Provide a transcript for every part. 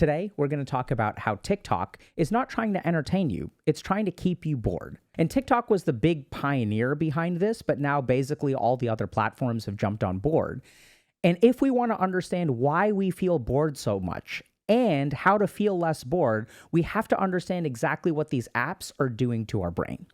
Today, we're going to talk about how TikTok is not trying to entertain you, it's trying to keep you bored. And TikTok was the big pioneer behind this, but now basically all the other platforms have jumped on board. And if we want to understand why we feel bored so much and how to feel less bored, we have to understand exactly what these apps are doing to our brain.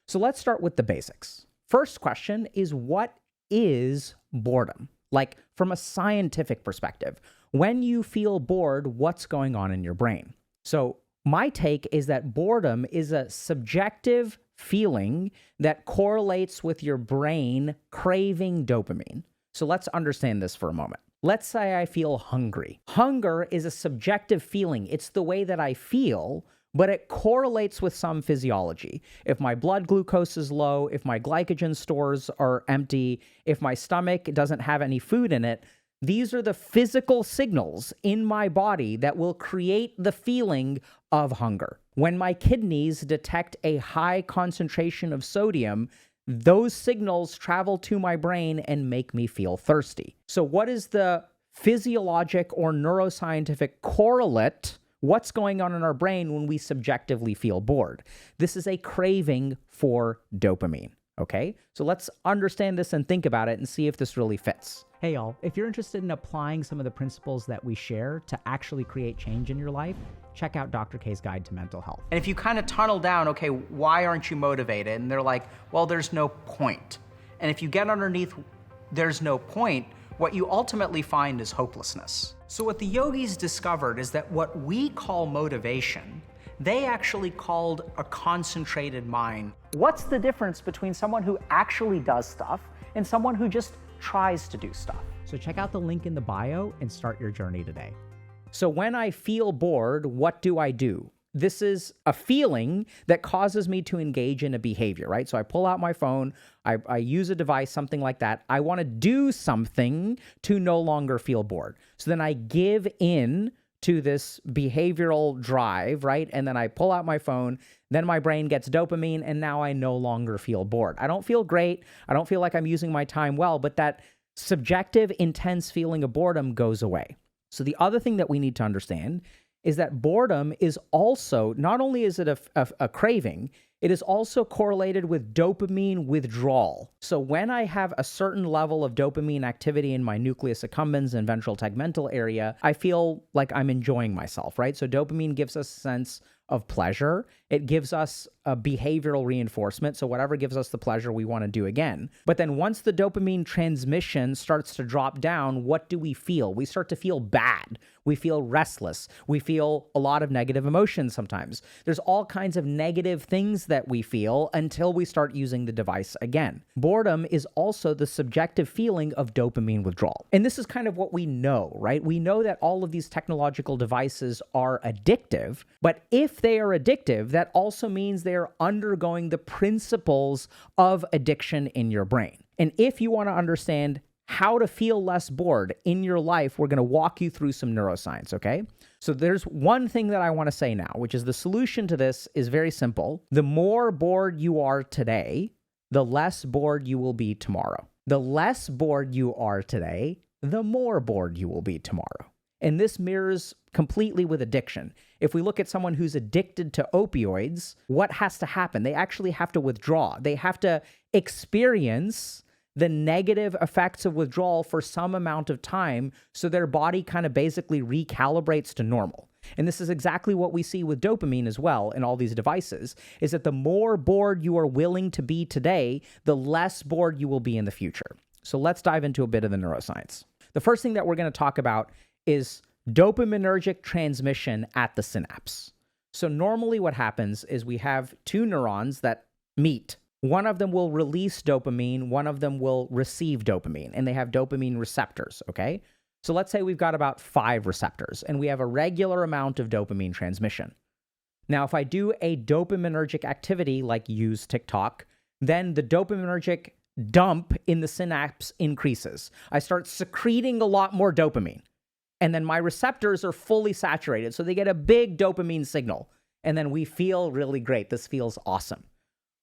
So let's start with the basics. First question is, what is boredom? Like from a scientific perspective, when you feel bored, what's going on in your brain? So my take is that boredom is a subjective feeling that correlates with your brain craving dopamine. So let's understand this for a moment. Let's say I feel hungry. Hunger is a subjective feeling. It's the way that I feel, but it correlates with some physiology. If my blood glucose is low, if my glycogen stores are empty, if my stomach doesn't have any food in it, these are the physical signals in my body that will create the feeling of hunger. When my kidneys detect a high concentration of sodium, those signals travel to my brain and make me feel thirsty. So what is the physiologic or neuroscientific correlate? What's going on in our brain when we subjectively feel bored? This is a craving for dopamine, okay? So let's understand this and think about it and see if this really fits. Hey y'all, if you're interested in applying some of the principles that we share to actually create change in your life, check out Dr. K's Guide to Mental Health. And if you kind of tunnel down, okay, why aren't you motivated? And they're like, well, there's no point. And if you get underneath, there's no point, what you ultimately find is hopelessness. So what the yogis discovered is that what we call motivation, they actually called a concentrated mind. What's the difference between someone who actually does stuff and someone who just tries to do stuff? So check out the link in the bio and start your journey today. So when I feel bored, what do? This is a feeling that causes me to engage in a behavior, right? So I pull out my phone, I use a device, something like that. I want to do something to no longer feel bored. So then I give in to this behavioral drive, right? And then I pull out my phone, then my brain gets dopamine, and now I no longer feel bored. I don't feel great. I don't feel like I'm using my time well, but that subjective, intense feeling of boredom goes away. So the other thing that we need to understand is that boredom is also, not only is it a craving, it is also correlated with dopamine withdrawal. So when I have a certain level of dopamine activity in my nucleus accumbens and ventral tegmental area, I feel like I'm enjoying myself, right? So dopamine gives us a sense of pleasure. It gives us a behavioral reinforcement. So whatever gives us the pleasure, we want to do again. But then once the dopamine transmission starts to drop down, what do we feel? We start to feel bad. We feel restless. We feel a lot of negative emotions sometimes. There's all kinds of negative things that we feel until we start using the device again. Boredom is also the subjective feeling of dopamine withdrawal. And this is kind of what we know, right? We know that all of these technological devices are addictive, but if they are addictive, that also means they are undergoing the principles of addiction in your brain. And if you want to understand how to feel less bored in your life, we're going to walk you through some neuroscience, okay? So there's one thing that I want to say now, which is the solution to this is very simple. The more bored you are today, the less bored you will be tomorrow. The less bored you are today, the more bored you will be tomorrow. And this mirrors completely with addiction. If we look at someone who's addicted to opioids, what has to happen? They actually have to withdraw. They have to experience the negative effects of withdrawal for some amount of time so their body kind of basically recalibrates to normal. And this is exactly what we see with dopamine as well in all these devices, is that the more bored you are willing to be today, the less bored you will be in the future. So let's dive into a bit of the neuroscience. The first thing that we're going to talk about is dopaminergic transmission at the synapse. So normally what happens is we have two neurons that meet. One of them will release dopamine, one of them will receive dopamine, and they have dopamine receptors, okay? So let's say we've got about 5 receptors, and we have a regular amount of dopamine transmission. Now, if I do a dopaminergic activity like use TikTok, then the dopaminergic dump in the synapse increases. I start secreting a lot more dopamine. And then my receptors are fully saturated, so they get a big dopamine signal. And then we feel really great. This feels awesome.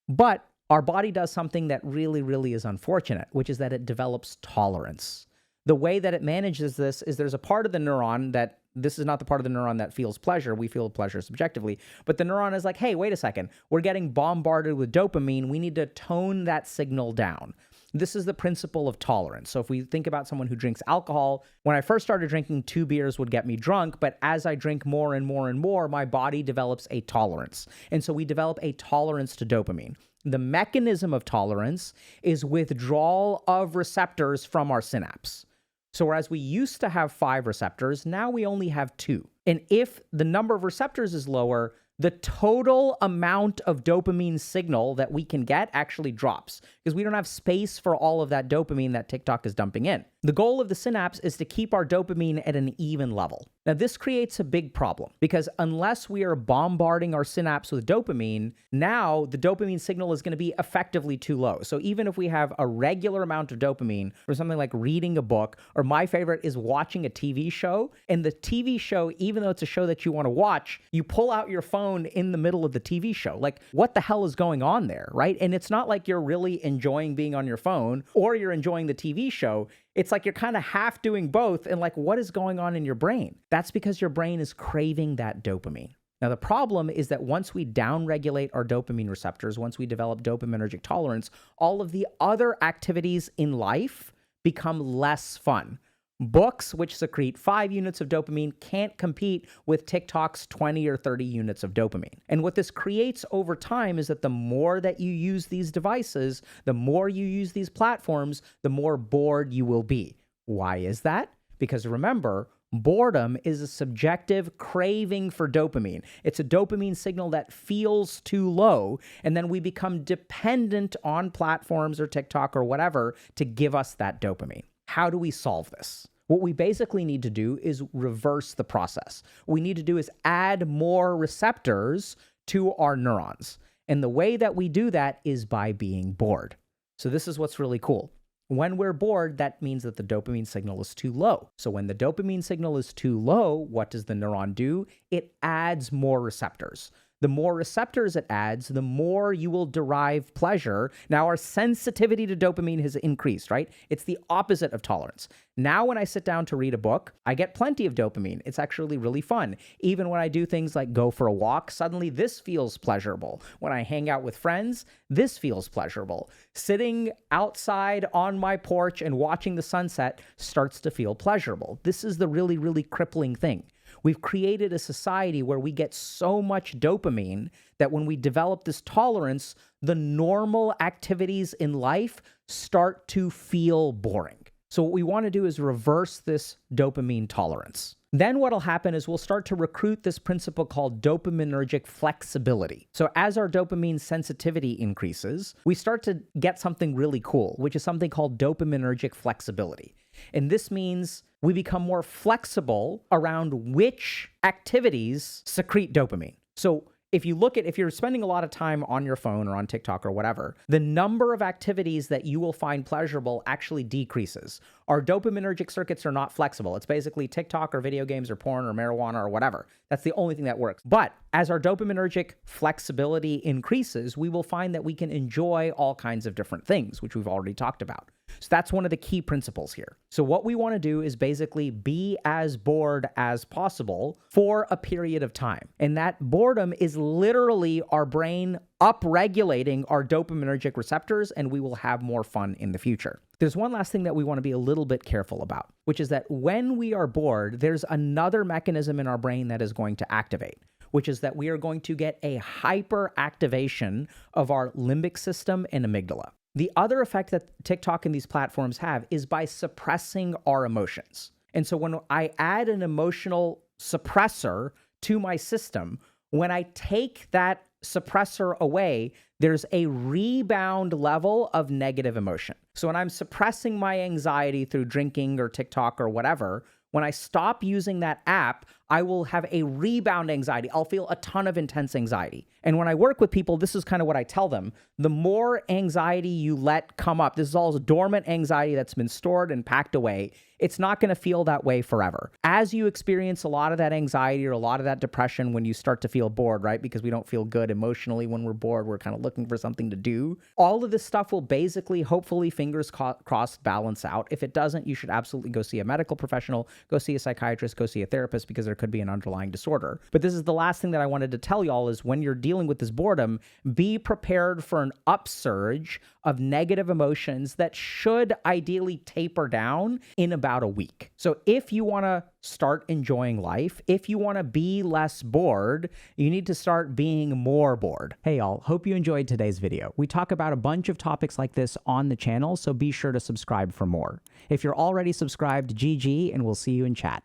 But our body does something that really, really is unfortunate, which is that it develops tolerance. The way that it manages this is there's a part of the neuron that this is not the part of the neuron that feels pleasure. We feel pleasure subjectively. But the neuron is like, hey, wait a second. We're getting bombarded with dopamine. We need to tone that signal down. This is the principle of tolerance. So if we think about someone who drinks alcohol, when I first started drinking, 2 beers would get me drunk, but as I drink more and more and more, my body develops a tolerance. And so we develop a tolerance to dopamine. The mechanism of tolerance is withdrawal of receptors from our synapse. So whereas we used to have 5 receptors, now we only have 2. And if the number of receptors is lower, the total amount of dopamine signal that we can get actually drops because we don't have space for all of that dopamine that TikTok is dumping in. The goal of the synapse is to keep our dopamine at an even level. Now, this creates a big problem because unless we are bombarding our synapse with dopamine, now the dopamine signal is going to be effectively too low. So even if we have a regular amount of dopamine for something like reading a book, or my favorite is watching a TV show, and the TV show, even though it's a show that you want to watch, you pull out your phone in the middle of the TV show. Like, what the hell is going on there, right? And it's not like you're really enjoying being on your phone or you're enjoying the TV show. It's like you're kind of half doing both, and like, what is going on in your brain? That's because your brain is craving that dopamine. Now, the problem is that once we downregulate our dopamine receptors, once we develop dopaminergic tolerance, all of the other activities in life become less fun. Books, which secrete 5 units of dopamine, can't compete with TikTok's 20 or 30 units of dopamine. And what this creates over time is that the more that you use these devices, the more you use these platforms, the more bored you will be. Why is that? Because remember, boredom is a subjective craving for dopamine. It's a dopamine signal that feels too low, and then we become dependent on platforms or TikTok or whatever to give us that dopamine. How do we solve this? What we basically need to do is reverse the process. What we need to do is add more receptors to our neurons. And the way that we do that is by being bored. So this is what's really cool. When we're bored, that means that the dopamine signal is too low. So when the dopamine signal is too low, what does the neuron do? It adds more receptors. The more receptors it adds, the more you will derive pleasure. Now, our sensitivity to dopamine has increased, right? It's the opposite of tolerance. Now, when I sit down to read a book, I get plenty of dopamine. It's actually really fun. Even when I do things like go for a walk, suddenly this feels pleasurable. When I hang out with friends, this feels pleasurable. Sitting outside on my porch and watching the sunset starts to feel pleasurable. This is the really, really crippling thing. We've created a society where we get so much dopamine that when we develop this tolerance, the normal activities in life start to feel boring. So what we want to do is reverse this dopamine tolerance. Then what'll happen is we'll start to recruit this principle called dopaminergic flexibility. So as our dopamine sensitivity increases, we start to get something really cool, which is something called dopaminergic flexibility. And this means we become more flexible around which activities secrete dopamine. So if you're spending a lot of time on your phone or on TikTok or whatever, the number of activities that you will find pleasurable actually decreases. Our dopaminergic circuits are not flexible. It's basically TikTok or video games or porn or marijuana or whatever. That's the only thing that works. But as our dopaminergic flexibility increases, we will find that we can enjoy all kinds of different things, which we've already talked about. So that's one of the key principles here. So what we want to do is basically be as bored as possible for a period of time. And that boredom is literally our brain upregulating our dopaminergic receptors, and we will have more fun in the future. There's one last thing that we want to be a little bit careful about, which is that when we are bored, there's another mechanism in our brain that is going to activate, which is that we are going to get a hyperactivation of our limbic system and amygdala. The other effect that TikTok and these platforms have is by suppressing our emotions. And so when I add an emotional suppressor to my system, when I take that suppressor away, there's a rebound level of negative emotion. So when I'm suppressing my anxiety through drinking or TikTok or whatever, when I stop using that app, I will have a rebound anxiety. I'll feel a ton of intense anxiety. And when I work with people, this is kind of what I tell them. The more anxiety you let come up, this is all dormant anxiety that's been stored and packed away. It's not going to feel that way forever. As you experience a lot of that anxiety or a lot of that depression when you start to feel bored, right? Because we don't feel good emotionally when we're bored. We're kind of looking for something to do. All of this stuff will basically, hopefully, fingers crossed, balance out. If it doesn't, you should absolutely go see a medical professional, go see a psychiatrist, go see a therapist, because there could be an underlying disorder. But this is the last thing that I wanted to tell y'all is when you're dealing with this boredom, be prepared for an upsurge of negative emotions that should ideally taper down in about a week. So if you want to start enjoying life, if you want to be less bored, you need to start being more bored. Hey y'all, hope you enjoyed today's video. We talk about a bunch of topics like this on the channel, so be sure to subscribe for more. If you're already subscribed, GG, and we'll see you in chat.